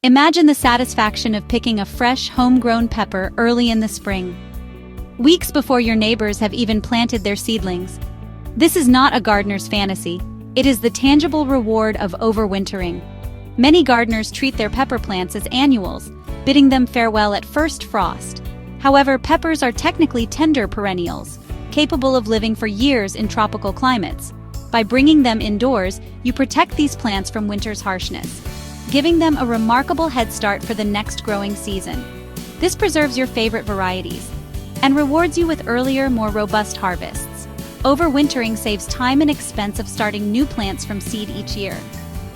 Imagine the satisfaction of picking a fresh, homegrown pepper early in the spring, weeks before your neighbors have even planted their seedlings. This is not a gardener's fantasy. It is the tangible reward of overwintering. Many gardeners treat their pepper plants as annuals, bidding them farewell at first frost. However, peppers are technically tender perennials, capable of living for years in tropical climates. By bringing them indoors, you protect these plants from winter's harshness, giving them a remarkable head start for the next growing season. This preserves your favorite varieties and rewards you with earlier, more robust harvests. Overwintering saves time and expense of starting new plants from seed each year,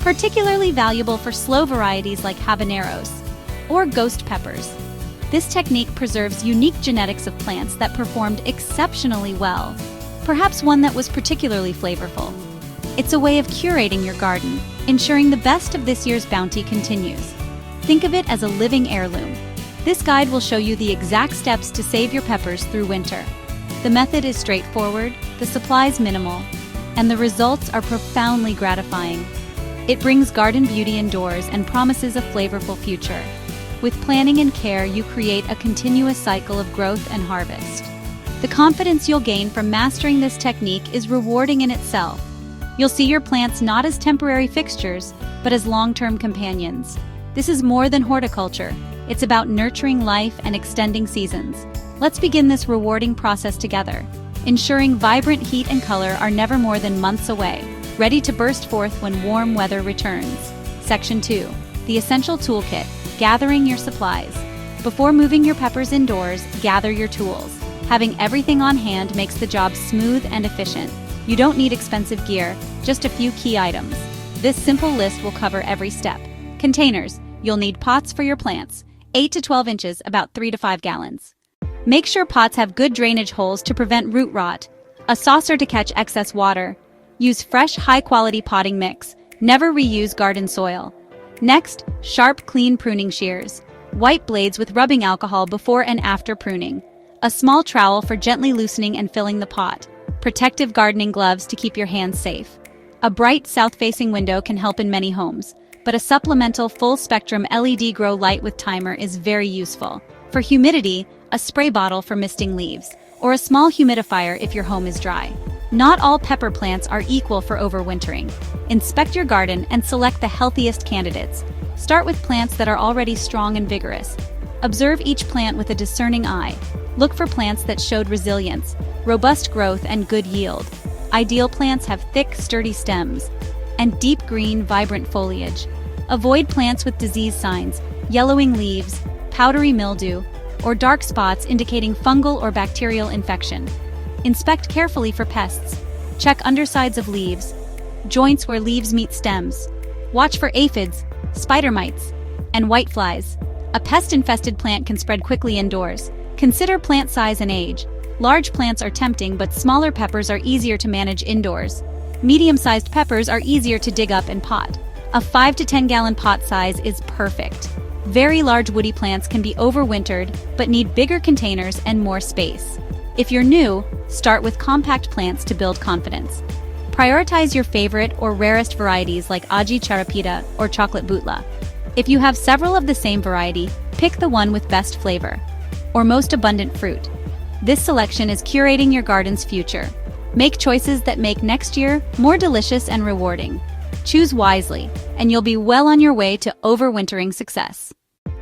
particularly valuable for slow varieties like habaneros or ghost peppers. This technique preserves unique genetics of plants that performed exceptionally well, perhaps one that was particularly flavorful. It's a way of curating your garden, ensuring the best of this year's bounty continues. Think of it as a living heirloom. This guide will show you the exact steps to save your peppers through winter. The method is straightforward, the supplies minimal, and the results are profoundly gratifying. It brings garden beauty indoors and promises a flavorful future. With planning and care, you create a continuous cycle of growth and harvest. The confidence you'll gain from mastering this technique is rewarding in itself. You'll see your plants not as temporary fixtures, but as long-term companions. This is more than horticulture. It's about nurturing life and extending seasons. Let's begin this rewarding process together, ensuring vibrant heat and color are never more than months away, ready to burst forth when warm weather returns. Section 2. The Essential Toolkit. Gathering your supplies. Before moving your peppers indoors, gather your tools. Having everything on hand makes the job smooth and efficient. You don't need expensive gear, just a few key items. This simple list will cover every step. Containers. You'll need pots for your plants, 8 to 12 inches, about 3 to 5 gallons. Make sure pots have good drainage holes to prevent root rot. A saucer to catch excess water. Use fresh, high-quality potting mix. Never reuse garden soil. Next, sharp, clean pruning shears. White blades with rubbing alcohol before and after pruning. A small trowel for gently loosening and filling the pot. Protective gardening gloves to keep your hands safe. A bright south-facing window can help in many homes, but a supplemental full-spectrum LED grow light with timer is very useful. For humidity, a spray bottle for misting leaves, or a small humidifier if your home is dry. Not all pepper plants are equal for overwintering. Inspect your garden and select the healthiest candidates. Start with plants that are already strong and vigorous. Observe each plant with a discerning eye. Look for plants that showed resilience, robust growth, and good yield. Ideal plants have thick, sturdy stems and deep green, vibrant foliage. Avoid plants with disease signs, yellowing leaves, powdery mildew, or dark spots indicating fungal or bacterial infection. Inspect carefully for pests. Check undersides of leaves, joints where leaves meet stems. Watch for aphids, spider mites, and whiteflies. A pest-infested plant can spread quickly indoors. Consider plant size and age. Large plants are tempting, but smaller peppers are easier to manage indoors. Medium-sized peppers are easier to dig up and pot. A 5 to 10 gallon pot size is perfect. Very large woody plants can be overwintered, but need bigger containers and more space. If you're new, start with compact plants to build confidence. Prioritize your favorite or rarest varieties like Aji Charapita or Chocolate Butla. If you have several of the same variety, pick the one with best flavor or most abundant fruit. This selection is curating your garden's future. Make choices that make next year more delicious and rewarding. Choose wisely, and you'll be well on your way to overwintering success.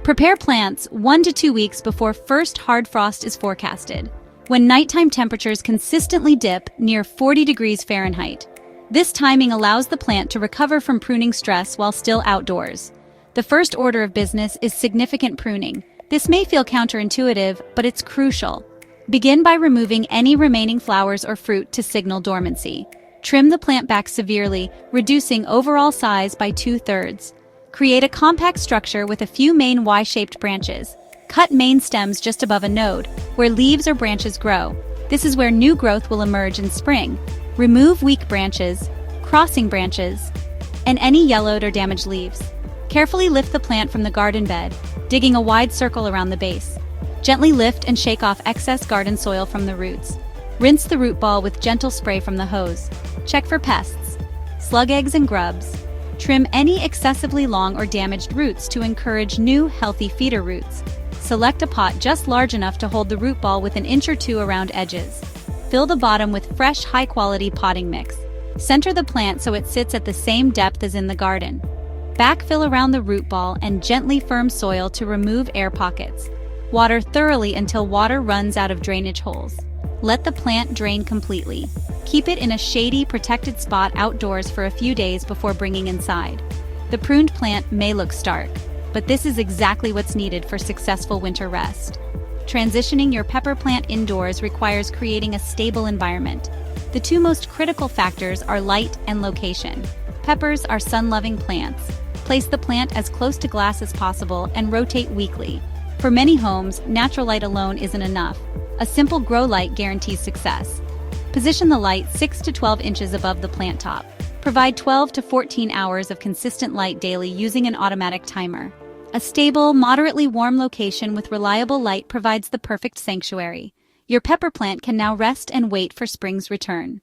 Prepare plants 1 to 2 weeks before first hard frost is forecasted, when nighttime temperatures consistently dip near 40 degrees Fahrenheit. This timing allows the plant to recover from pruning stress while still outdoors. The first order of business is significant pruning. This may feel counterintuitive, but it's crucial. Begin by removing any remaining flowers or fruit to signal dormancy. Trim the plant back severely, reducing overall size by 2/3. Create a compact structure with a few main Y-shaped branches. Cut main stems just above a node, where leaves or branches grow. This is where new growth will emerge in spring. Remove weak branches, crossing branches, and any yellowed or damaged leaves. Carefully lift the plant from the garden bed, digging a wide circle around the base. Gently lift and shake off excess garden soil from the roots. Rinse the root ball with gentle spray from the hose. Check for pests, slug eggs and grubs, Trim any excessively long or damaged roots to encourage new, healthy feeder roots. Select a pot just large enough to hold the root ball with an inch or two around edges. Fill the bottom with fresh, high-quality potting mix. Center the plant so it sits at the same depth as in the garden. Backfill around the root ball and gently firm soil to remove air pockets. Water thoroughly until water runs out of drainage holes. Let the plant drain completely. Keep it in a shady, protected spot outdoors for a few days before bringing inside. The pruned plant may look stark, but this is exactly what's needed for successful winter rest. Transitioning your pepper plant indoors requires creating a stable environment. The two most critical factors are light and location. Peppers are sun-loving plants. Place the plant as close to glass as possible and rotate weekly. For many homes, natural light alone isn't enough. A simple grow light guarantees success. Position the light 6 to 12 inches above the plant top. Provide 12 to 14 hours of consistent light daily using an automatic timer. A stable, moderately warm location with reliable light provides the perfect sanctuary. Your pepper plant can now rest and wait for spring's return.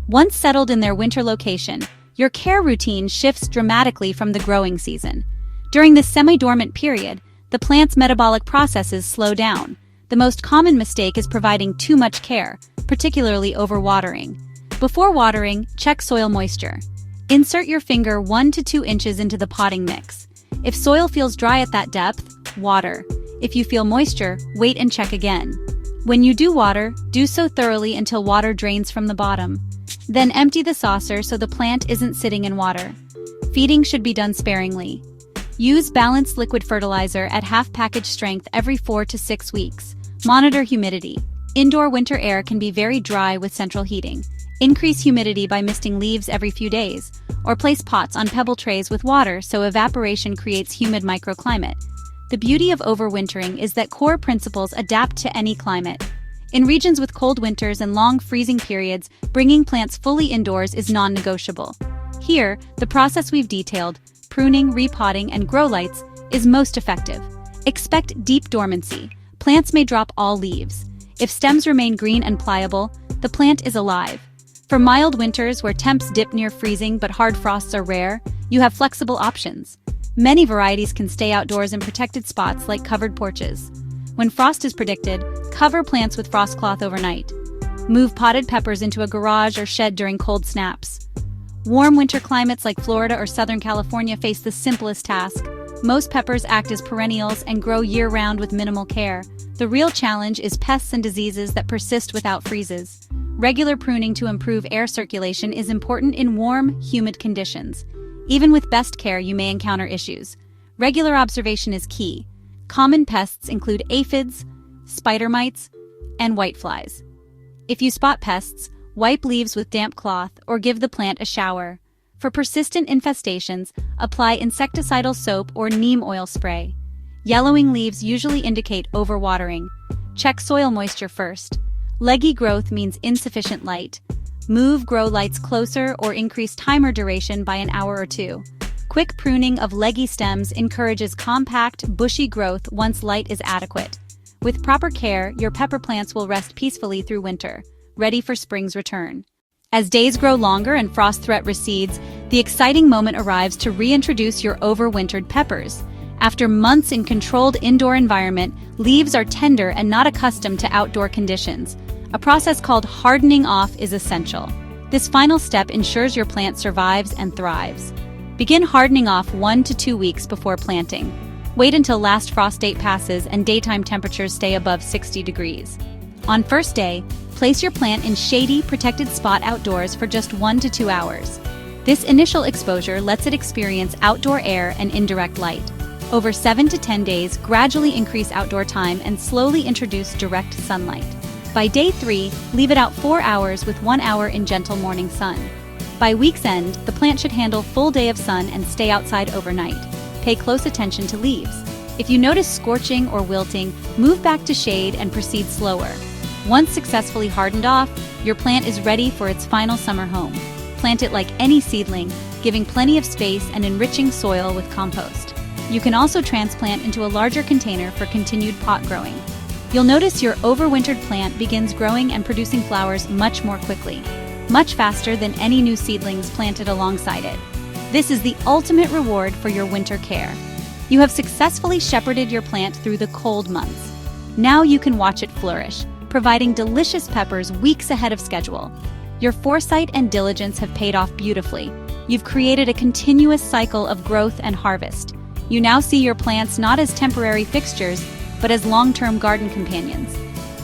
Once settled in their winter location, your care routine shifts dramatically from the growing season. During this semi-dormant period, the plant's metabolic processes slow down. The most common mistake is providing too much care, particularly overwatering. Before watering, check soil moisture. Insert your finger 1 to 2 inches into the potting mix. If soil feels dry at that depth, water. If you feel moisture, wait and check again. When you do water, do so thoroughly until water drains from the bottom. Then empty the saucer so the plant isn't sitting in water. Feeding should be done sparingly. Use balanced liquid fertilizer at half package strength every 4 to 6 weeks. Monitor humidity. Indoor winter air can be very dry with central heating. Increase humidity by misting leaves every few days, or place pots on pebble trays with water so evaporation creates humid microclimate. The beauty of overwintering is that core principles adapt to any climate. In regions with cold winters and long freezing periods, bringing plants fully indoors is non-negotiable. Here, the process we've detailed, pruning, repotting, and grow lights, is most effective. Expect deep dormancy. Plants may drop all leaves. If stems remain green and pliable, the plant is alive. For mild winters where temps dip near freezing but hard frosts are rare, you have flexible options. Many varieties can stay outdoors in protected spots like covered porches. When frost is predicted, cover plants with frost cloth overnight. Move potted peppers into a garage or shed during cold snaps. Warm winter climates like Florida or Southern California face the simplest task. Most peppers act as perennials and grow year-round with minimal care. The real challenge is pests and diseases that persist without freezes. Regular pruning to improve air circulation is important in warm, humid conditions. Even with best care, you may encounter issues. Regular observation is key. Common pests include aphids, spider mites, and whiteflies. If you spot pests, wipe leaves with damp cloth or give the plant a shower. For persistent infestations, apply insecticidal soap or neem oil spray. Yellowing leaves usually indicate overwatering. Check soil moisture first. Leggy growth means insufficient light. Move grow lights closer or increase timer duration by an hour or two. Quick pruning of leggy stems encourages compact, bushy growth once light is adequate. With proper care, your pepper plants will rest peacefully through winter, ready for spring's return. As days grow longer and frost threat recedes, the exciting moment arrives to reintroduce your overwintered peppers. After months in controlled indoor environment, leaves are tender and not accustomed to outdoor conditions. A process called hardening off is essential. This final step ensures your plant survives and thrives. Begin hardening off 1 to 2 weeks before planting. Wait until last frost date passes and daytime temperatures stay above 60 degrees. On first day, place your plant in shady, protected spot outdoors for just 1 to 2 hours. This initial exposure lets it experience outdoor air and indirect light. Over 7 to 10 days, gradually increase outdoor time and slowly introduce direct sunlight. By day 3, leave it out 4 hours with 1 hour in gentle morning sun. By week's end, the plant should handle full day of sun and stay outside overnight. Pay close attention to leaves. If you notice scorching or wilting, move back to shade and proceed slower. Once successfully hardened off, your plant is ready for its final summer home. Plant it like any seedling, giving plenty of space and enriching soil with compost. You can also transplant into a larger container for continued pot growing. You'll notice your overwintered plant begins growing and producing flowers much more quickly, much faster than any new seedlings planted alongside it. This is the ultimate reward for your winter care. You have successfully shepherded your plant through the cold months. Now you can watch it flourish, providing delicious peppers weeks ahead of schedule. Your foresight and diligence have paid off beautifully. You've created a continuous cycle of growth and harvest. You now see your plants not as temporary fixtures, but as long-term garden companions.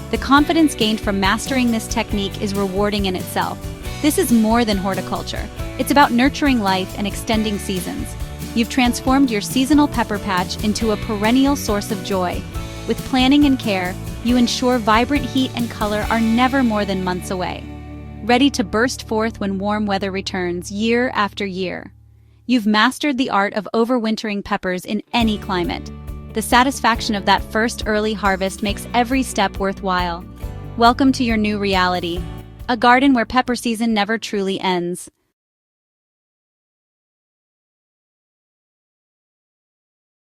The confidence gained from mastering this technique is rewarding in itself. This is more than horticulture. It's about nurturing life and extending seasons. You've transformed your seasonal pepper patch into a perennial source of joy. With planning and care, you ensure vibrant heat and color are never more than months away, ready to burst forth when warm weather returns year after year. You've mastered the art of overwintering peppers in any climate. The satisfaction of that first early harvest makes every step worthwhile. Welcome to your new reality, a garden where pepper season never truly ends.